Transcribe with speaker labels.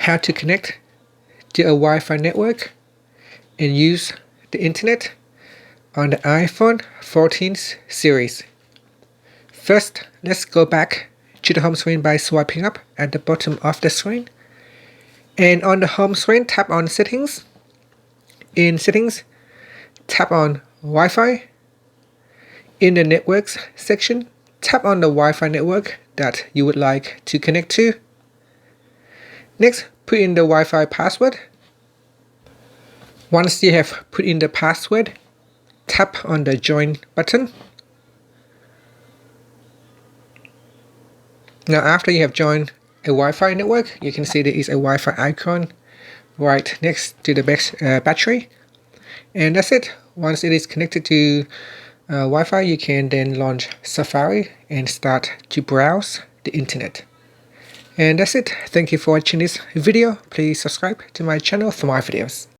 Speaker 1: how to connect to a Wi-Fi network and use the internet on the iPhone 14's series. First, let's go back to the home screen by swiping up at the bottom of the screen. And on the home screen, tap on Settings. In Settings, tap on Wi-Fi. In the Networks section, tap on the Wi-Fi network that you would like to connect to. Next, put in the Wi-Fi password. Once you have put in the password, tap on the Join button. Now after you have joined a Wi-Fi network, you can see there is a Wi-Fi icon right next to the battery. And that's it. Once it is connected to Wi-Fi, you can then launch Safari and start to browse the internet. And that's it. Thank you for watching this video. Please subscribe to my channel for more videos.